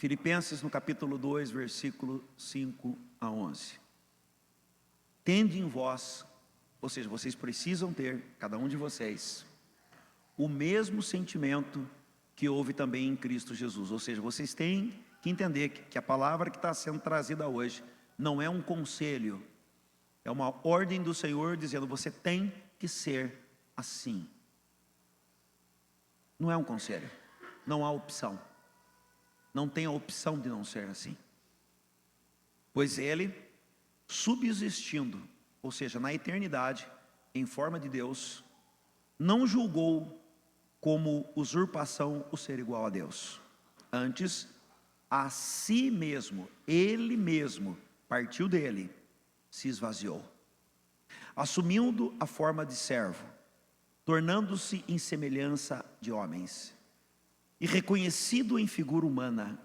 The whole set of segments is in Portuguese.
Filipenses no capítulo 2, versículo 5 a 11. Tende em vós, ou seja, vocês precisam ter, cada um de vocês, o mesmo sentimento que houve também em Cristo Jesus. Ou seja, vocês têm que entender que a palavra que está sendo trazida hoje não é um conselho, é uma ordem do Senhor dizendo, você tem que ser assim. Não é um conselho, não há opção. Não tem a opção de não ser assim. Pois ele, subsistindo, ou seja, na eternidade, em forma de Deus, não julgou como usurpação o ser igual a Deus. Antes, a si mesmo, ele mesmo, partiu dele, se esvaziou. Assumindo a forma de servo, tornando-se em semelhança de homens, e reconhecido em figura humana,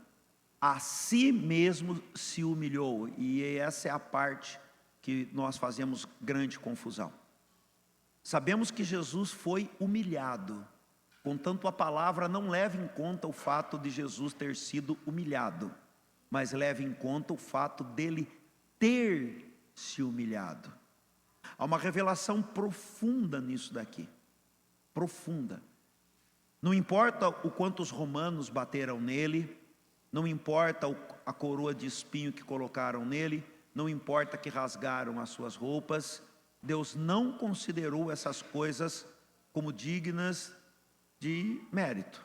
a si mesmo se humilhou. E essa é a parte que nós fazemos grande confusão. Sabemos que Jesus foi humilhado, contanto a palavra não leva em conta o fato de Jesus ter sido humilhado, mas leva em conta o fato dele ter se humilhado. Há uma revelação profunda nisso daqui, profunda. Não importa o quanto os romanos bateram nele, não importa a coroa de espinho que colocaram nele, não importa que rasgaram as suas roupas, Deus não considerou essas coisas como dignas de mérito.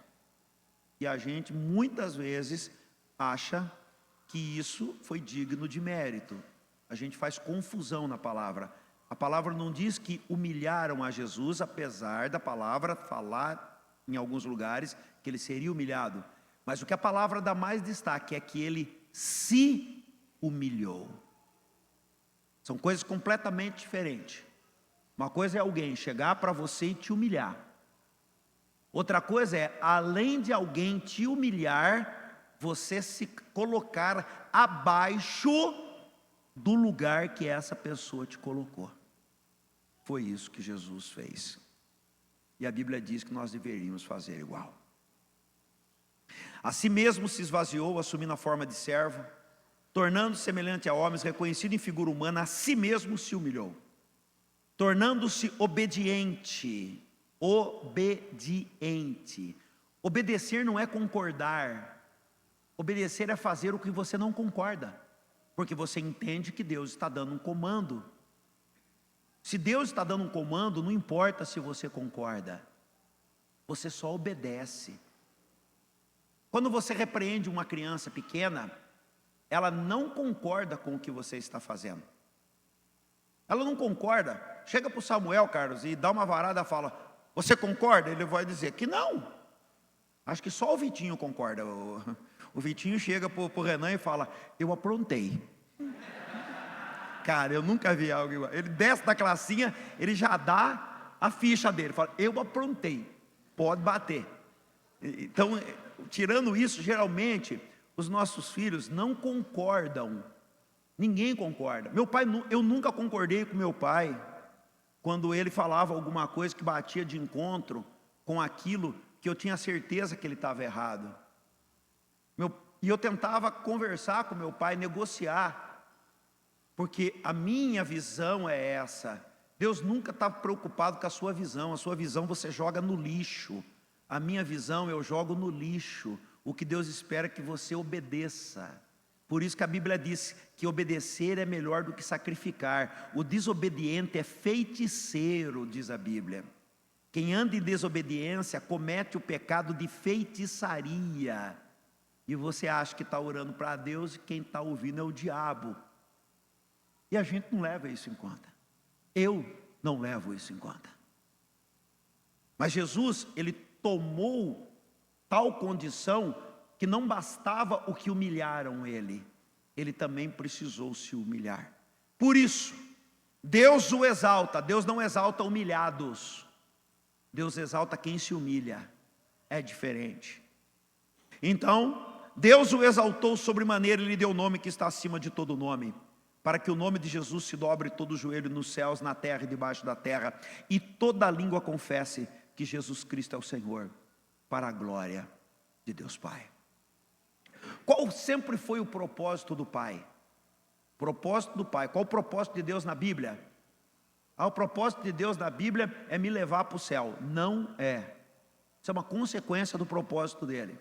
E a gente muitas vezes acha que isso foi digno de mérito. A gente faz confusão na palavra. A palavra não diz que humilharam a Jesus, apesar da palavra falar em alguns lugares que ele seria humilhado. Mas o que a palavra dá mais destaque é que ele se humilhou. São coisas completamente diferentes. Uma coisa é alguém chegar para você e te humilhar. Outra coisa é, além de alguém te humilhar, você se colocar abaixo do lugar que essa pessoa te colocou. Foi isso que Jesus fez. E a Bíblia diz que nós deveríamos fazer igual. A si mesmo se esvaziou, assumindo a forma de servo, tornando-se semelhante a homens, reconhecido em figura humana, a si mesmo se humilhou, tornando-se obediente. Obediente. Obedecer não é concordar. Obedecer é fazer o que você não concorda, porque você entende que Deus está dando um comando. Se Deus está dando um comando, não importa se você concorda, você só obedece. Quando você repreende uma criança pequena, ela não concorda com o que você está fazendo. Ela não concorda. Chega para o Samuel, Carlos, e dá uma varada e fala, você concorda? Ele vai dizer que não. Acho que só o Vitinho concorda. O Vitinho chega para o Renan e fala, eu aprontei. Cara, eu nunca vi algo igual. Ele desce da classinha, ele já dá a ficha dele. Fala, eu aprontei, pode bater. Então, tirando isso, geralmente, os nossos filhos não concordam. Ninguém concorda. Meu pai, eu nunca concordei com meu pai, quando ele falava alguma coisa que batia de encontro com aquilo que eu tinha certeza que ele estava errado. E eu tentava conversar com meu pai, negociar, porque a minha visão é essa. Deus nunca está preocupado com a sua visão você joga no lixo. A minha visão eu jogo no lixo. O que Deus espera é que você obedeça. Por isso que a Bíblia diz que obedecer é melhor do que sacrificar. O desobediente é feiticeiro, diz a Bíblia. Quem anda em desobediência comete o pecado de feitiçaria. E você acha que está orando para Deus e quem está ouvindo é o diabo. E a gente não leva isso em conta. Eu não levo isso em conta. Mas Jesus, ele tomou tal condição que não bastava o que humilharam ele. Ele também precisou se humilhar. Por isso, Deus o exalta. Deus não exalta humilhados. Deus exalta quem se humilha. É diferente. Então, Deus o exaltou sobremaneira e lhe deu o nome que está acima de todo nome, para que o nome de Jesus se dobre todo o joelho nos céus, na terra e debaixo da terra, e toda língua confesse que Jesus Cristo é o Senhor, para a glória de Deus Pai. Qual sempre foi o propósito do Pai? Propósito do Pai. Qual o propósito de Deus na Bíblia? O propósito de Deus na Bíblia é me levar para o céu. Não é. Isso é uma consequência do propósito dele.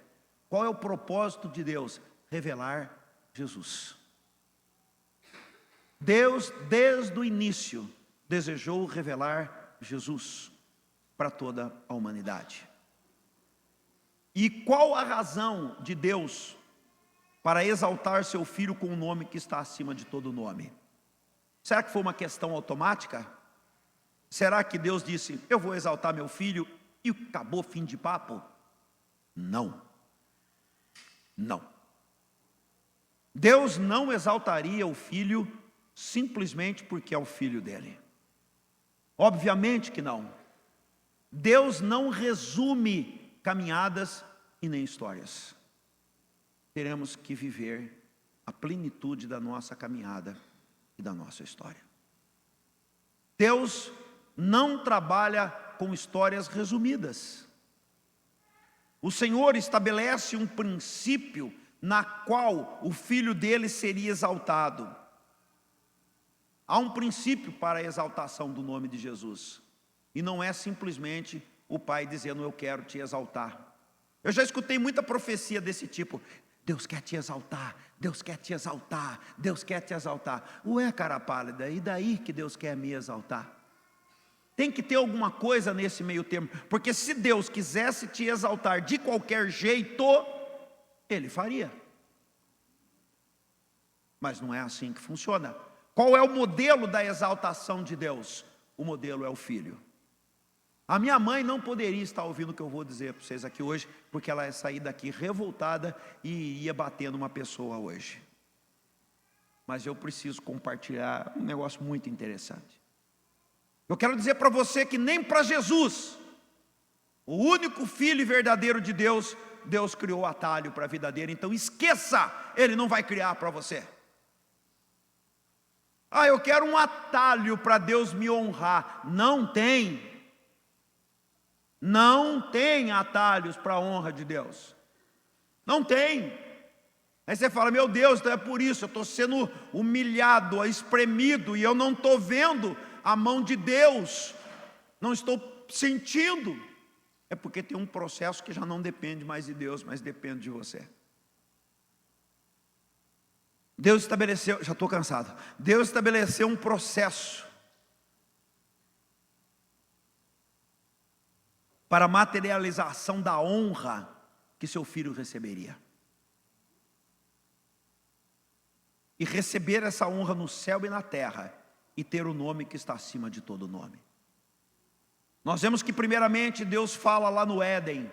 Qual é o propósito de Deus? Revelar Jesus. Deus, desde o início, desejou revelar Jesus para toda a humanidade. E qual a razão de Deus para exaltar seu Filho com um nome que está acima de todo nome? Será que foi uma questão automática? Será que Deus disse, eu vou exaltar meu Filho e acabou, fim de papo? Não. Não. Deus não exaltaria o Filho simplesmente porque é o Filho dele. Obviamente que não. Deus não resume caminhadas e nem histórias. Teremos que viver a plenitude da nossa caminhada e da nossa história. Deus não trabalha com histórias resumidas. O Senhor estabelece um princípio na qual o Filho dele seria exaltado. Há um princípio para a exaltação do nome de Jesus. E não é simplesmente o Pai dizendo, eu quero te exaltar. Eu já escutei muita profecia desse tipo. Deus quer te exaltar, Deus quer te exaltar, Deus quer te exaltar. Ué, cara pálida, e daí que Deus quer me exaltar? Tem que ter alguma coisa nesse meio termo. Porque se Deus quisesse te exaltar de qualquer jeito, Ele faria. Mas não é assim que funciona. Qual é o modelo da exaltação de Deus? O modelo é o Filho. A minha mãe não poderia estar ouvindo o que eu vou dizer para vocês aqui hoje, porque ela ia sair daqui revoltada e ia bater numa pessoa hoje. Mas eu preciso compartilhar um negócio muito interessante. Eu quero dizer para você que nem para Jesus, o único Filho verdadeiro de Deus, Deus criou atalho para a vida dele. Então esqueça, Ele não vai criar para você. Eu quero um atalho para Deus me honrar. Não tem. Não tem atalhos para a honra de Deus. Não tem. Aí você fala, meu Deus, então é por isso, eu estou sendo humilhado, espremido, e eu não estou vendo a mão de Deus. Não estou sentindo. É porque tem um processo que já não depende mais de Deus, mas depende de você. Deus estabeleceu, já estou cansado. Deus estabeleceu um processo para a materialização da honra que seu filho receberia. E receber essa honra no céu e na terra, e ter o nome que está acima de todo nome. Nós vemos que primeiramente Deus fala lá no Éden,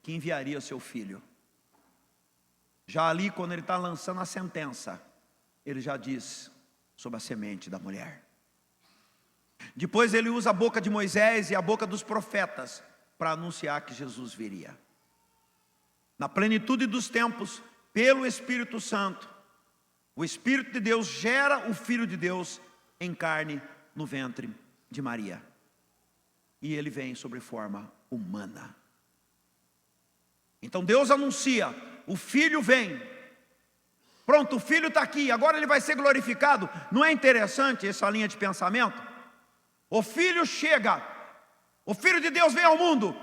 que enviaria seu filho. Já ali, quando ele está lançando a sentença, ele já diz sobre a semente da mulher. Depois ele usa a boca de Moisés e a boca dos profetas para anunciar que Jesus viria. Na plenitude dos tempos, pelo Espírito Santo, o Espírito de Deus gera o Filho de Deus em carne no ventre de Maria. E ele vem sobre forma humana. Então Deus anuncia, o Filho vem. Pronto, o Filho está aqui, agora ele vai ser glorificado. Não é interessante essa linha de pensamento? O Filho chega, o Filho de Deus vem ao mundo,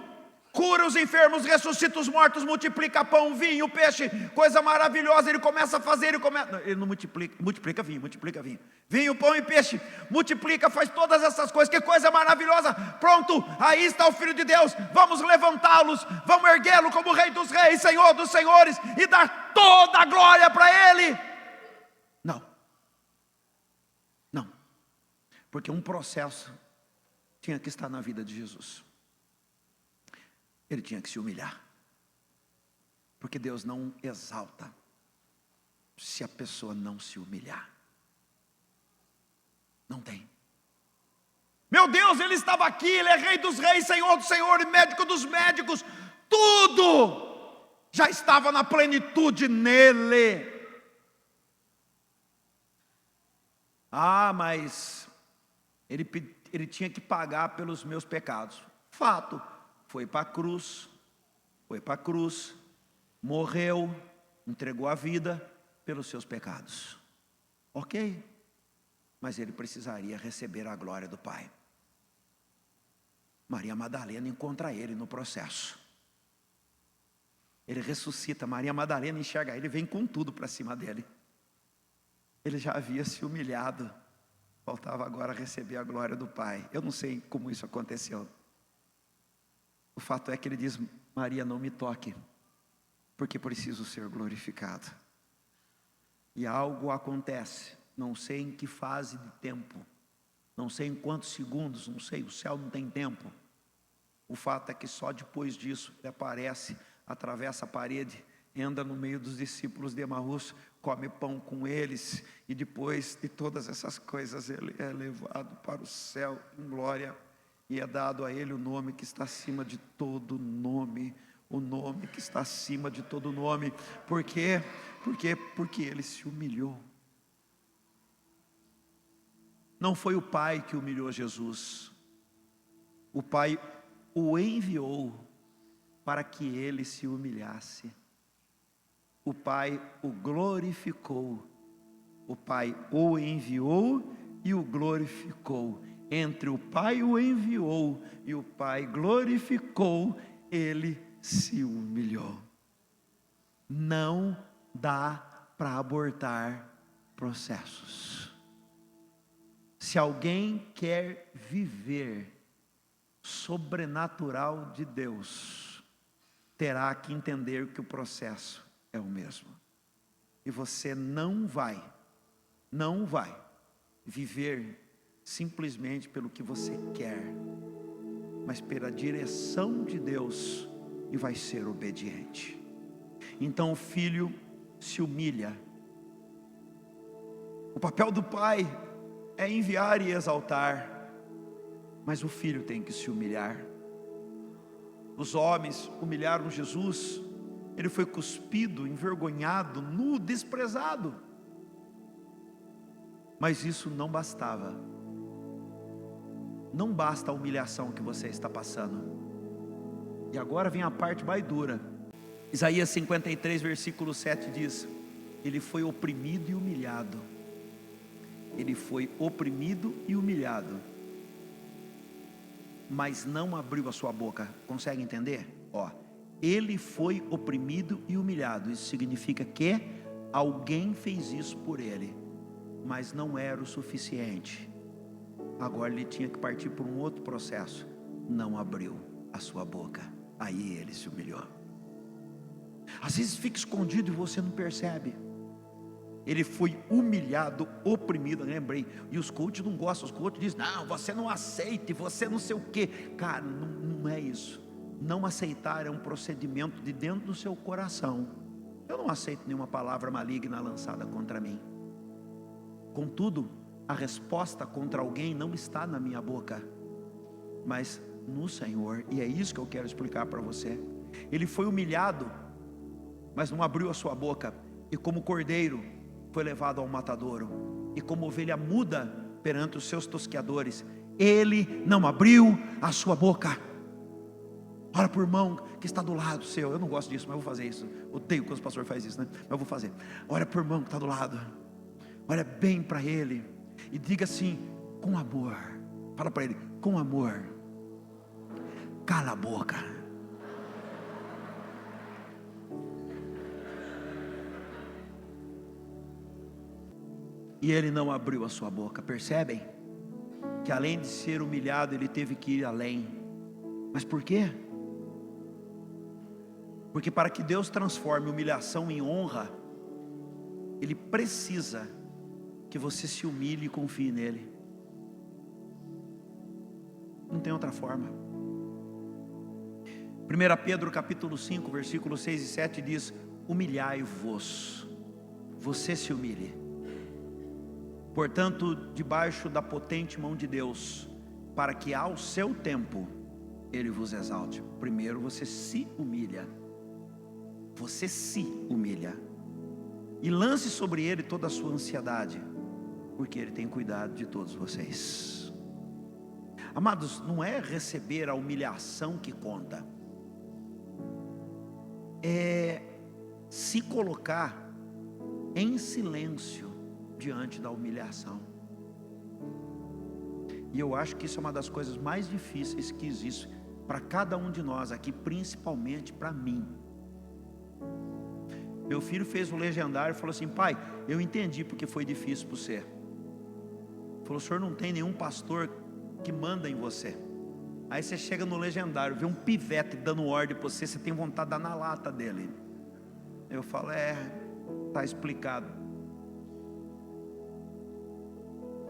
cura os enfermos, ressuscita os mortos, multiplica pão, vinho, peixe, coisa maravilhosa. Ele começa a fazer, ele não multiplica vinho, vinho, pão e peixe, multiplica, faz todas essas coisas, que coisa maravilhosa. Pronto, aí está o Filho de Deus, vamos levantá-los, vamos erguê-lo como Rei dos Reis, Senhor dos Senhores, e dar toda a glória para Ele. Não, porque um processo tinha que estar na vida de Jesus. Ele tinha que se humilhar, porque Deus não exalta se a pessoa não se humilhar. Não tem. Meu Deus, Ele estava aqui, Ele é Rei dos Reis, Senhor dos Senhores, médico dos médicos, tudo já estava na plenitude nele. Mas ele tinha que pagar pelos meus pecados. Fato. Foi para a cruz, morreu, entregou a vida pelos seus pecados. Ok, mas ele precisaria receber a glória do Pai. Maria Madalena encontra ele no processo. Ele ressuscita, Maria Madalena enxerga ele, vem com tudo para cima dele. Ele já havia se humilhado, faltava agora receber a glória do Pai. Eu não sei como isso aconteceu. O fato é que ele diz: Maria, não me toque, porque preciso ser glorificado. E algo acontece, não sei em que fase de tempo, não sei em quantos segundos, não sei, o céu não tem tempo. O fato é que só depois disso ele aparece, atravessa a parede, anda no meio dos discípulos de Emaús, come pão com eles, e depois de todas essas coisas ele é levado para o céu em glória, e é dado a ele o nome que está acima de todo nome, o nome que está acima de todo nome. Por quê? Porque ele se humilhou. Não foi o Pai que humilhou Jesus, o Pai o enviou para que ele se humilhasse. O Pai o glorificou, o Pai o enviou e o glorificou. Entre o Pai o enviou e o Pai glorificou, ele se humilhou. Não dá para abortar processos. Se alguém quer viver sobrenatural de Deus, terá que entender que o processo é o mesmo. E você não vai viver simplesmente pelo que você quer, mas pela direção de Deus, e vai ser obediente. Então o filho se humilha. O papel do pai é enviar e exaltar, mas o filho tem que se humilhar. Os homens humilharam Jesus, ele foi cuspido, envergonhado, nu, desprezado. Mas isso não bastava. Não basta a humilhação que você está passando. E agora vem a parte mais dura. Isaías 53, versículo 7 diz: ele foi oprimido e humilhado. Ele foi oprimido e humilhado, mas não abriu a sua boca. Consegue entender? Ele foi oprimido e humilhado. Isso significa que alguém fez isso por ele, mas não era o suficiente. Agora ele tinha que partir por um outro processo. Não abriu a sua boca. Aí ele se humilhou. Às vezes fica escondido e você não percebe. Ele foi humilhado, oprimido. Lembrei, e os coaches não gostam. Os coaches dizem: não, você não aceita, você não sei o que. Cara, não é isso. Não aceitar é um procedimento de dentro do seu coração. Eu não aceito nenhuma palavra maligna lançada contra mim. Contudo, a resposta contra alguém não está na minha boca, mas no Senhor. E é isso que eu quero explicar para você. Ele foi humilhado, mas não abriu a sua boca. E como cordeiro foi levado ao matadouro, e como ovelha muda perante os seus tosqueadores, ele não abriu a sua boca. Olha para o irmão que está do lado seu. Eu não gosto disso, mas eu vou fazer isso. Odeio quando o pastor faz isso, né? Mas eu vou fazer. Olha para o irmão que está do lado, olha bem para ele e diga assim, com amor. Fala para ele, com amor: cala a boca. E ele não abriu a sua boca. Percebem? Que além de ser humilhado, ele teve que ir além. Mas por quê? Porque para que Deus transforme humilhação em honra, Ele precisa que você se humilhe e confie nele. Não tem outra forma. 1 Pedro capítulo 5, versículos 6 e 7 diz: humilhai-vos. Você se humilhe, portanto, debaixo da potente mão de Deus, para que ao seu tempo Ele vos exalte. Primeiro você se humilha. Você se humilha. E lance sobre Ele toda a sua ansiedade, porque Ele tem cuidado de todos vocês. Amados, não é receber a humilhação que conta, é se colocar em silêncio diante da humilhação. E eu acho que isso é uma das coisas mais difíceis que existe para cada um de nós aqui, principalmente para mim. Meu filho fez o legendário e falou assim: pai, eu entendi porque foi difícil para você. Falou: o senhor não tem nenhum pastor que manda em você. Aí você chega no legendário, vê um pivete dando ordem para você, você tem vontade de dar na lata dele. Eu falo: está explicado.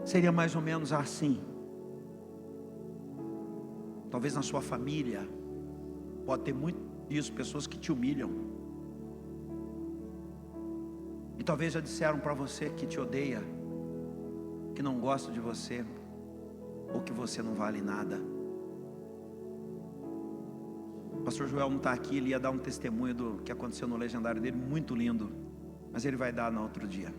Seria mais ou menos assim. Talvez na sua família pode ter muito disso, pessoas que te humilham. E talvez já disseram para você que te odeia, que não gosta de você, ou que você não vale nada. O pastor Joel não está aqui, ele ia dar um testemunho do que aconteceu no legendário dele, muito lindo, mas ele vai dar no outro dia.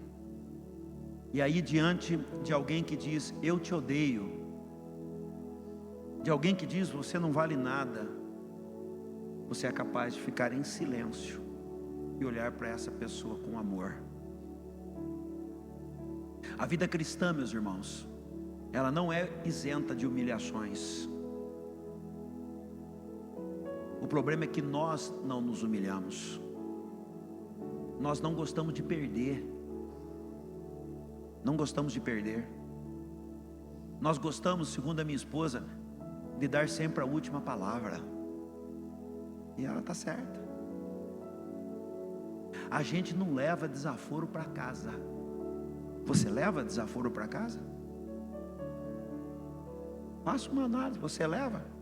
E aí, diante de alguém que diz: eu te odeio, de alguém que diz: você não vale nada, você é capaz de ficar em silêncio e olhar para essa pessoa com amor. A vida cristã, meus irmãos, ela não é isenta de humilhações. O problema é que nós não nos humilhamos. Nós não gostamos de perder. Não gostamos de perder. Nós gostamos, segundo a minha esposa, de dar sempre a última palavra. E ela está certa. A gente não leva desaforo para casa. Você leva desaforo para casa? Faça uma análise. Você leva?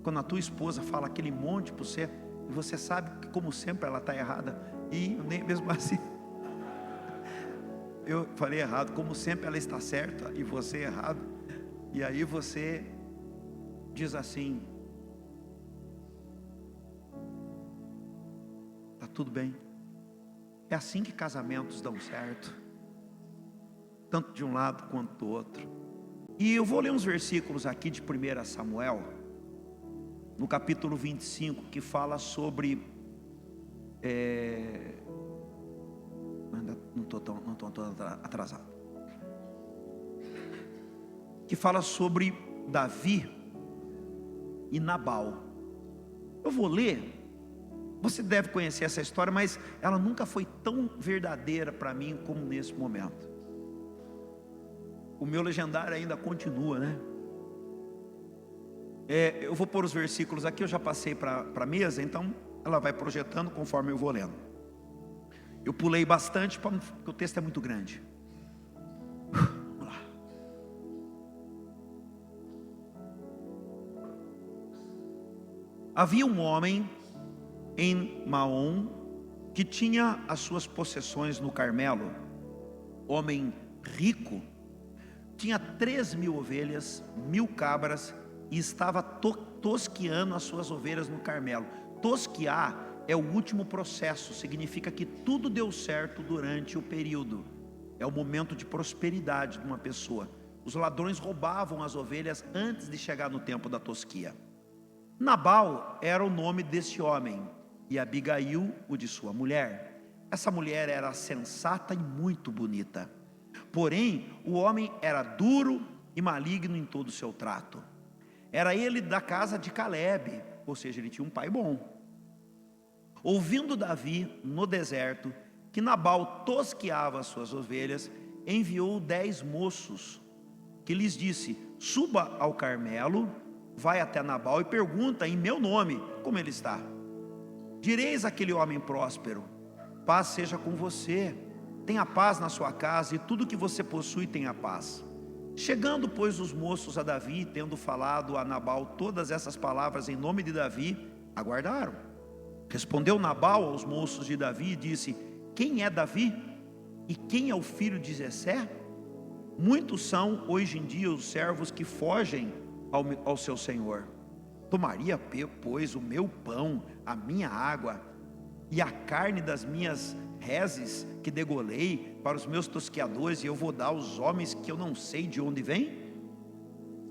Quando a tua esposa fala aquele monte para você, e você sabe que, como sempre, ela está errada, e nem mesmo assim eu falei errado, como sempre ela está certa e você errado, e aí você diz assim: está tudo bem. É assim que casamentos dão certo, tanto de um lado quanto do outro. E eu vou ler uns versículos aqui de 1 Samuel, no capítulo 25, que fala sobre não estou tão atrasado, que fala sobre Davi e Nabal. Eu vou ler. Você deve conhecer essa história, mas ela nunca foi tão verdadeira para mim como nesse momento. O meu legendário ainda continua, né? Eu vou pôr os versículos aqui, eu já passei para a mesa, então ela vai projetando conforme eu vou lendo. Eu pulei bastante porque o texto é muito grande. Vamos lá. Havia um homem em Maom que tinha as suas possessões no Carmelo. Homem rico, tinha 3.000 ovelhas, 1.000 cabras, e estava tosqueando as suas ovelhas no Carmelo. Tosquear é o último processo, significa que tudo deu certo durante o período. É o momento de prosperidade de uma pessoa. Os ladrões roubavam as ovelhas antes de chegar no tempo da tosquia. Nabal era o nome desse homem, e Abigail o de sua mulher. Essa mulher era sensata e muito bonita. Porém, o homem era duro e maligno em todo o seu trato. Era ele da casa de Calebe, ou seja, ele tinha um pai bom. Ouvindo Davi no deserto que Nabal tosqueava as suas ovelhas, enviou 10 moços, que lhes disse: suba ao Carmelo, vai até Nabal e pergunta em meu nome como ele está. Direis àquele homem próspero: paz seja com você, tenha paz na sua casa, e tudo que você possui tenha paz. Chegando, pois, os moços a Davi, tendo falado a Nabal todas essas palavras em nome de Davi, aguardaram. Respondeu Nabal aos moços de Davi e disse: quem é Davi? E quem é o filho de Jessé? Muitos são hoje em dia os servos que fogem ao seu senhor. Tomaria, pois, o meu pão, a minha água e a carne das minhas reses que degolei para os meus tosqueadores, e eu vou dar aos homens que eu não sei de onde vêm?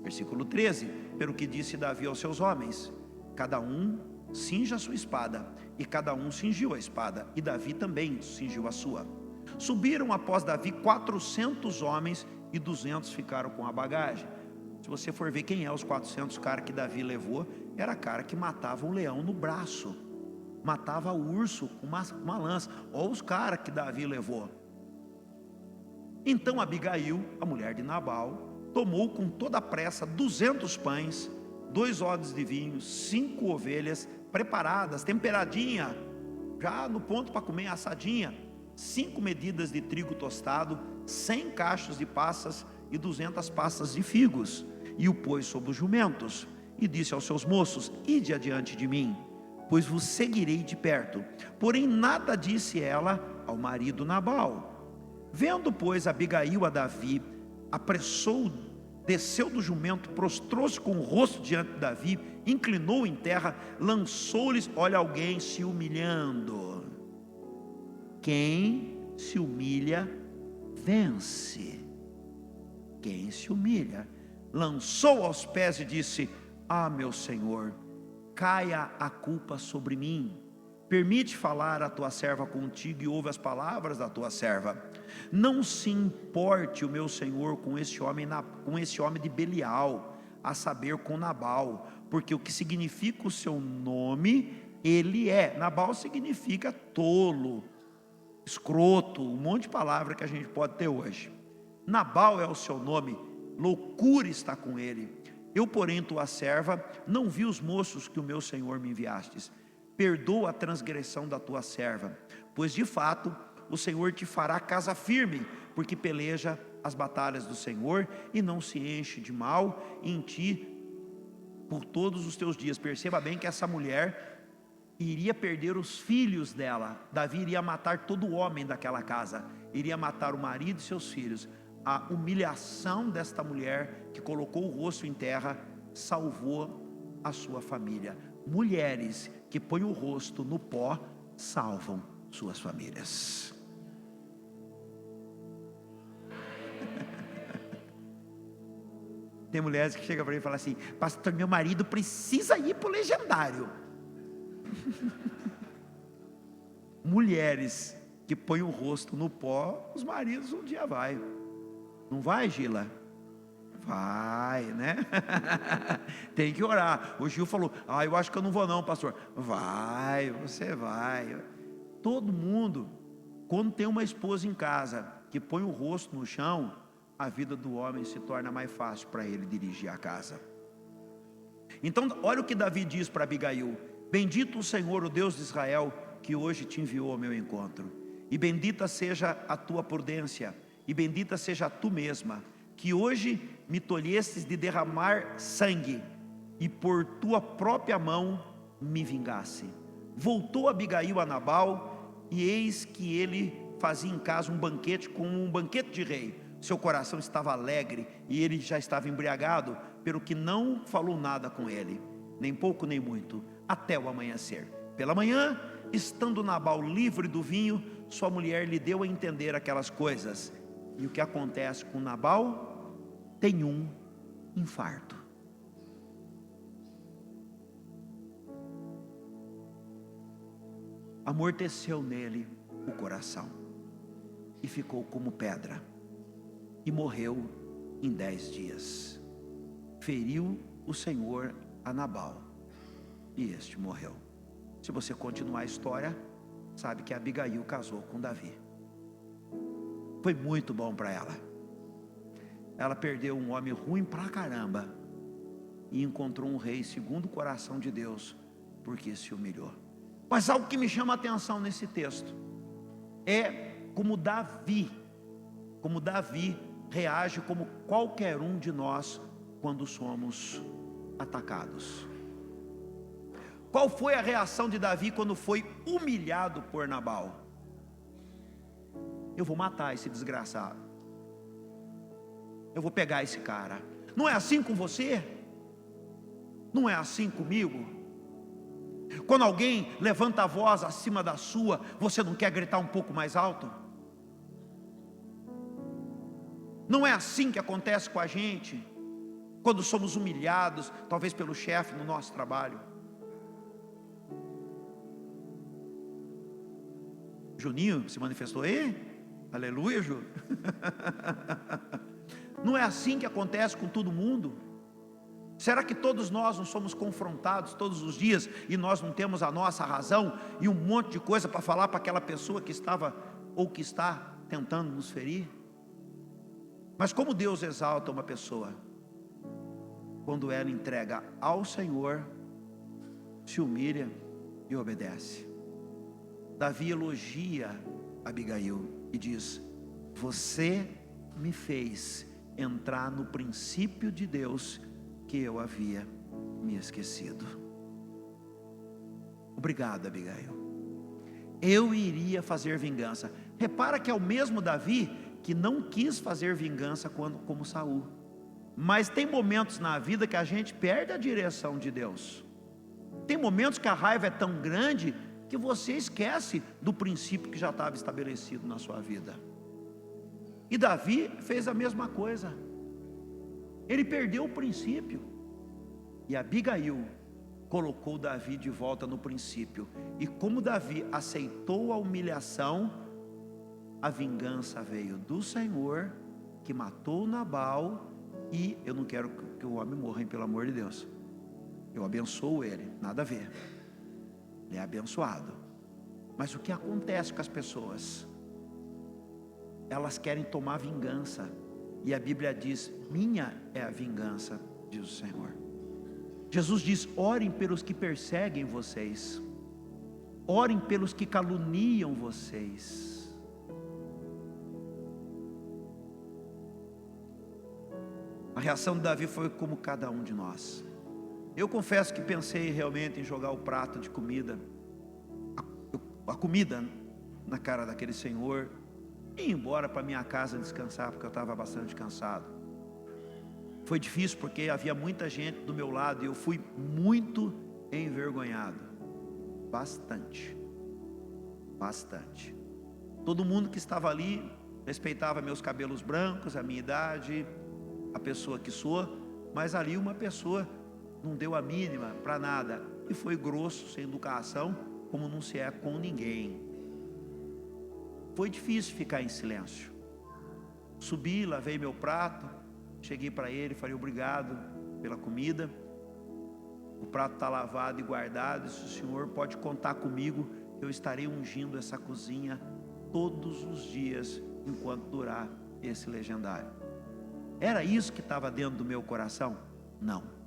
Versículo 13: pelo que disse Davi aos seus homens: cada um cinja a sua espada. E cada um cingiu a espada, e Davi também cingiu a sua. Subiram após Davi 400 homens, e 200 ficaram com a bagagem. Se você for ver quem é os 400 caras que Davi levou, era cara que matava um leão no braço, matava o urso com uma lança. Olha os caras que Davi levou. Então Abigail, a mulher de Nabal, tomou com toda a pressa 200 pães, 2 odres de vinho, 5 ovelhas preparadas, temperadinha, já no ponto para comer, assadinha, 5 medidas de trigo tostado, 100 cachos de passas e 200 passas de figos, e o pôs sobre os jumentos, e disse aos seus moços: ide adiante de mim, pois vos seguirei de perto. Porém nada disse ela ao marido Nabal. Vendo, pois, Abigail a Davi, apressou, desceu do jumento, prostrou-se com o rosto diante de Davi, inclinou em terra, lançou-lhes, olha alguém se humilhando. Quem se humilha, vence. Quem se humilha, lançou aos pés e disse: ah, meu Senhor, caia a culpa sobre mim. Permite falar a tua serva contigo, e ouve as palavras da tua serva. Não se importe o meu senhor com esse homem de Belial, a saber, com Nabal, porque o que significa o seu nome, ele é. Nabal significa tolo, escroto, um monte de palavra que a gente pode ter hoje. Nabal é o seu nome, loucura está com ele. Eu, porém, tua serva, não vi os moços que o meu senhor me enviastes. Perdoa a transgressão da tua serva, pois de fato o Senhor te fará casa firme, porque peleja as batalhas do Senhor e não se enche de mal em ti por todos os teus dias. Perceba bem que essa mulher iria perder os filhos dela. Davi iria matar todo o homem daquela casa, iria matar o marido e seus filhos. A humilhação desta mulher que colocou o rosto em terra salvou a sua família. Mulheres que põem o rosto no pó salvam suas famílias. Tem mulheres que chegam para mim e falam assim: pastor, meu marido precisa ir para o legendário. Mulheres que põem o rosto no pó, os maridos um dia vai. Não vai, Gila? Vai, né? Tem que orar. O Gil falou: eu acho que eu não vou não, pastor. Vai, você vai. Todo mundo, quando tem uma esposa em casa que põe o rosto no chão, a vida do homem se torna mais fácil para ele dirigir a casa. Então olha o que Davi diz para Abigail: bendito o Senhor, o Deus de Israel, que hoje te enviou ao meu encontro, e bendita seja a tua prudência, e bendita seja tu mesma, que hoje me tolhestes de derramar sangue, e por tua própria mão me vingasse. Voltou Abigail a Nabal, e eis que ele fazia em casa um banquete, como um banquete de rei. Seu coração estava alegre, e ele já estava embriagado, pelo que não falou nada com ele, nem pouco nem muito, até o amanhecer. Pela manhã, estando Nabal livre do vinho, sua mulher lhe deu a entender aquelas coisas. E o que acontece com Nabal? Tem um infarto. Amorteceu nele o coração, e ficou como pedra, e morreu em 10 dias. Feriu o Senhor a Nabal, e este morreu. Se você continuar a história, sabe que Abigail casou com Davi. Foi muito bom para ela. Ela perdeu um homem ruim pra caramba, e encontrou um rei segundo o coração de Deus, porque se humilhou. Mas algo que me chama a atenção nesse texto é como Davi reage como qualquer um de nós quando somos atacados. Qual foi a reação de Davi quando foi humilhado por Nabal? Eu vou matar esse desgraçado, eu vou pegar esse cara. Não é assim com você? Não é assim comigo? Quando alguém levanta a voz acima da sua, você não quer gritar um pouco mais alto? Não é assim que acontece com a gente quando somos humilhados, talvez pelo chefe no nosso trabalho? Juninho se manifestou aí? Aleluia, Ju. Não é assim que acontece com todo mundo? Será que todos nós não somos confrontados todos os dias e nós não temos a nossa razão e um monte de coisa para falar para aquela pessoa que estava ou que está tentando nos ferir? Mas como Deus exalta uma pessoa? Quando ela entrega ao Senhor, se humilha e obedece. Davi elogia Abigail e diz: você me fez entrar no princípio de Deus que eu havia me esquecido. Obrigado, Abigail. Eu iria fazer vingança. Repara que é o mesmo Davi que não quis fazer vingança como Saul. Mas tem momentos na vida que a gente perde a direção de Deus. Tem momentos que a raiva é tão grande que você esquece do princípio que já estava estabelecido na sua vida. E Davi fez a mesma coisa. Ele perdeu o princípio. E Abigail colocou Davi de volta no princípio. E como Davi aceitou a humilhação, a vingança veio do Senhor, que matou Nabal. E eu não quero que o homem morra, pelo amor de Deus. Eu abençoo ele, nada a ver. Ele é abençoado. Mas o que acontece com as pessoas? Elas querem tomar vingança. E a Bíblia diz: minha é a vingança, diz o Senhor. Jesus diz: orem pelos que perseguem vocês, orem pelos que caluniam vocês. A reação de Davi foi como cada um de nós. Eu confesso que pensei realmente em jogar o prato de comida, a comida na cara daquele senhor, e ir embora para minha casa descansar, porque eu estava bastante cansado. Foi difícil porque havia muita gente do meu lado e eu fui muito envergonhado. Bastante. Todo mundo que estava ali respeitava meus cabelos brancos, a minha idade, a pessoa que sou, mas ali uma pessoa não deu a mínima para nada e foi grosso, sem educação, como não se é com ninguém. Foi difícil ficar em silêncio. Subi, lavei meu prato, cheguei para ele, falei obrigado pela comida. O prato está lavado e guardado. E se o senhor pode contar comigo, eu estarei ungindo essa cozinha todos os dias enquanto durar esse legendário. Era isso que estava dentro do meu coração? Não.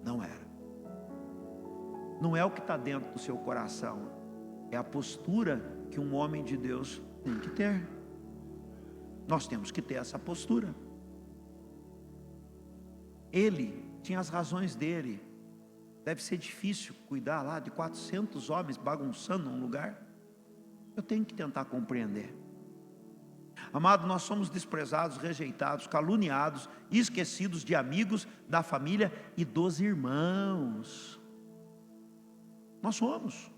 Não era. Não é o que está dentro do seu coração, é a postura que um homem de Deus tem que ter. Nós temos que ter essa postura. Ele tinha as razões dele. Deve ser difícil cuidar lá de 400 homens bagunçando um lugar. Eu tenho que tentar compreender. Amado, nós somos desprezados, rejeitados, caluniados, esquecidos de amigos, da família e dos irmãos. Nós somos.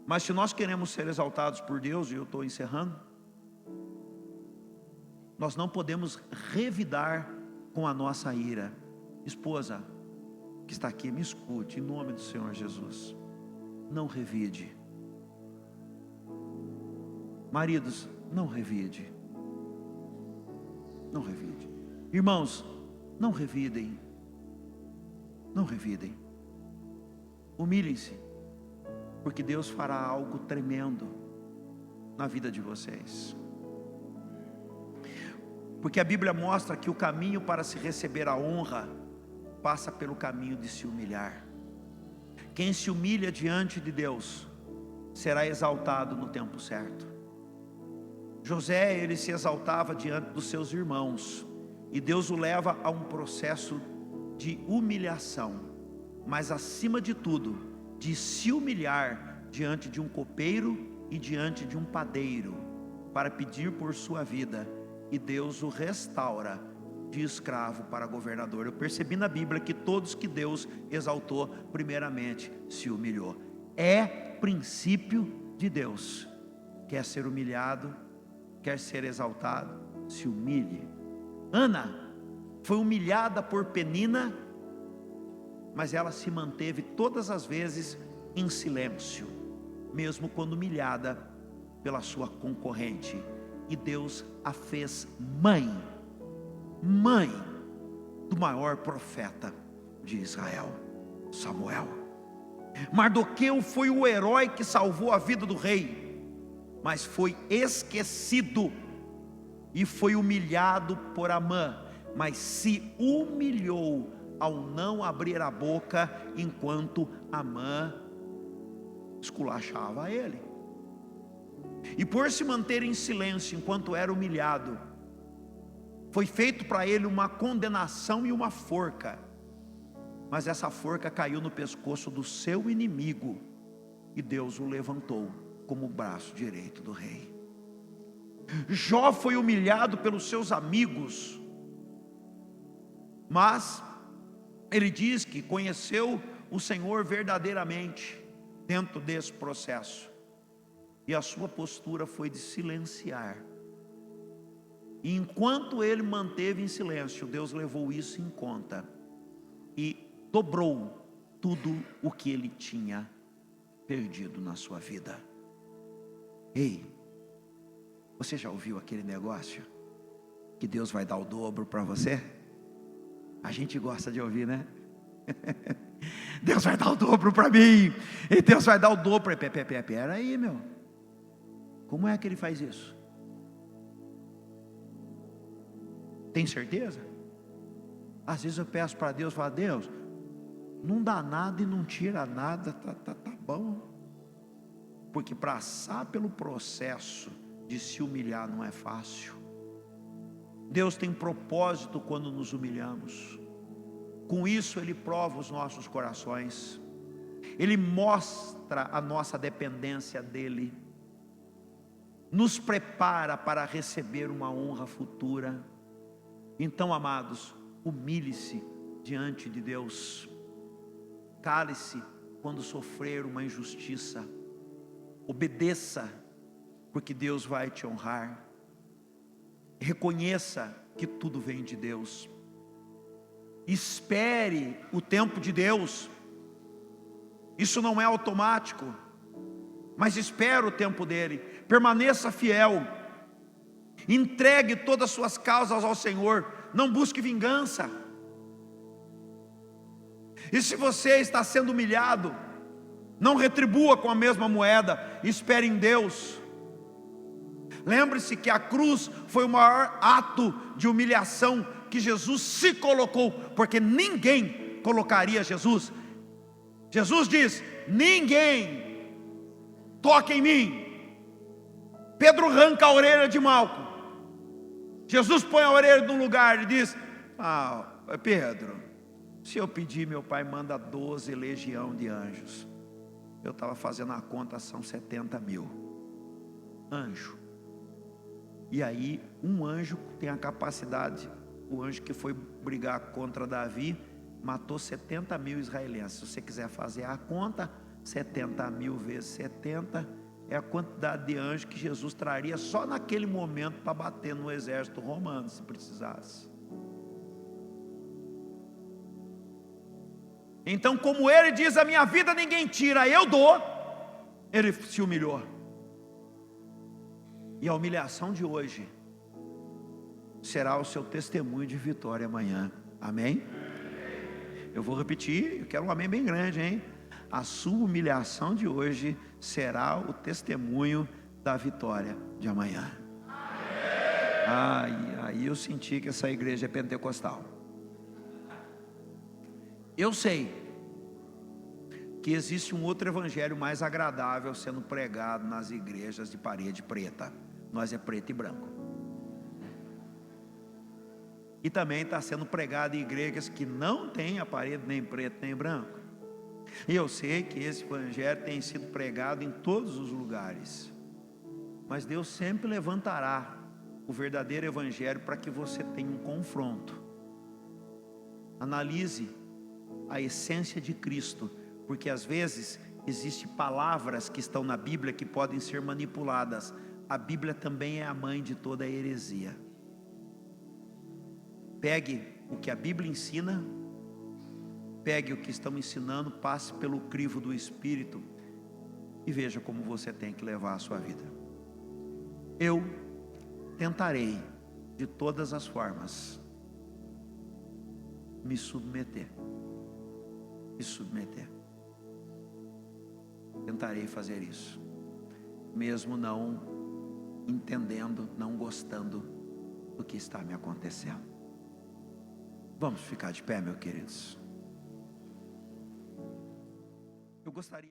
Mas se nós queremos ser exaltados por Deus, e eu estou encerrando, nós não podemos revidar com a nossa ira. Esposa que está aqui, me escute, em nome do Senhor Jesus. Não revide. Maridos, não revide. Não revide. Irmãos, não revidem. Não revidem. Humilhem-se, porque Deus fará algo tremendo na vida de vocês. Porque a Bíblia mostra que o caminho para se receber a honra passa pelo caminho de se humilhar. Quem se humilha diante de Deus será exaltado no tempo certo. José, ele se exaltava diante dos seus irmãos, e Deus o leva a um processo de humilhação, mas acima de tudo, de se humilhar diante de um copeiro e diante de um padeiro, para pedir por sua vida, e Deus o restaura de escravo para governador. Eu percebi na Bíblia que todos que Deus exaltou, primeiramente se humilhou. É princípio de Deus. Quer ser humilhado, quer ser exaltado, se humilhe. Ana foi humilhada por Penina mas ela se manteve todas as vezes em silêncio, mesmo quando humilhada pela sua concorrente. E Deus a fez mãe do maior profeta de Israel, Samuel. Mardoqueu foi o herói que salvou a vida do rei, mas foi esquecido e foi humilhado por Amã, mas se humilhou ao não abrir a boca enquanto Amã esculachava ele. E por se manter em silêncio enquanto era humilhado, foi feito para ele uma condenação e uma forca, mas essa forca caiu no pescoço do seu inimigo, e Deus o levantou como o braço direito do rei. Jó foi humilhado pelos seus amigos, mas ele diz que conheceu o Senhor verdadeiramente dentro desse processo, e a sua postura foi de silenciar. E enquanto ele manteve em silêncio, Deus levou isso em conta e dobrou tudo o que ele tinha perdido na sua vida. Ei, você já ouviu aquele negócio que Deus vai dar o dobro para você? A gente gosta de ouvir, né? Deus vai dar o dobro para mim, e Deus vai dar o dobro. Pera aí, meu, como é que ele faz isso? Tem certeza? Às vezes eu peço para Deus, falo: Deus, não dá nada e não tira nada, tá bom. Porque passar pelo processo de se humilhar não é fácil. Deus tem propósito quando nos humilhamos. Com isso Ele prova os nossos corações, Ele mostra a nossa dependência dEle, nos prepara para receber uma honra futura. Então, amados, humilhe-se diante de Deus, cale-se quando sofrer uma injustiça, obedeça, porque Deus vai te honrar. Reconheça que tudo vem de Deus, espere o tempo de Deus. Isso não é automático, mas espere o tempo dele. Permaneça fiel, entregue todas as suas causas ao Senhor, não busque vingança. E se você está sendo humilhado, não retribua com a mesma moeda, espere em Deus. Lembre-se que a cruz foi o maior ato de humilhação que Jesus se colocou, porque ninguém colocaria Jesus. Jesus diz: ninguém toque em mim. Pedro arranca a orelha de Malco. Jesus põe a orelha no lugar e diz: Pedro, se eu pedir, meu pai manda 12 legião de anjos. Eu estava fazendo a conta, são 70 mil anjos. E aí um anjo tem a capacidade, o anjo que foi brigar contra Davi, matou 70 mil israelenses. Se você quiser fazer a conta, 70 mil vezes 70 é a quantidade de anjos que Jesus traria só naquele momento para bater no exército romano, se precisasse. Então, como ele diz: a minha vida ninguém tira, eu dou, ele se humilhou. E a humilhação de hoje será o seu testemunho de vitória amanhã. Amém? Eu vou repetir, eu quero um amém bem grande, hein? A sua humilhação de hoje será o testemunho da vitória de amanhã. Aí eu senti que essa igreja é pentecostal. Eu sei que existe um outro evangelho mais agradável sendo pregado nas igrejas de parede preta. Nós é preto e branco. E também está sendo pregado em igrejas que não tem a parede nem preto nem branco. E eu sei que esse evangelho tem sido pregado em todos os lugares, mas Deus sempre levantará o verdadeiro evangelho para que você tenha um confronto. Analise a essência de Cristo, porque às vezes existem palavras que estão na Bíblia que podem ser manipuladas. A Bíblia também é a mãe de toda a heresia. Pegue o que a Bíblia ensina pegue o que estão ensinando, passe pelo crivo do Espírito e veja como você tem que levar a sua vida. Eu tentarei de todas as formas me submeter. Tentarei fazer isso, mesmo não entendendo, não gostando do que está me acontecendo. Vamos ficar de pé, meus queridos. Eu gostaria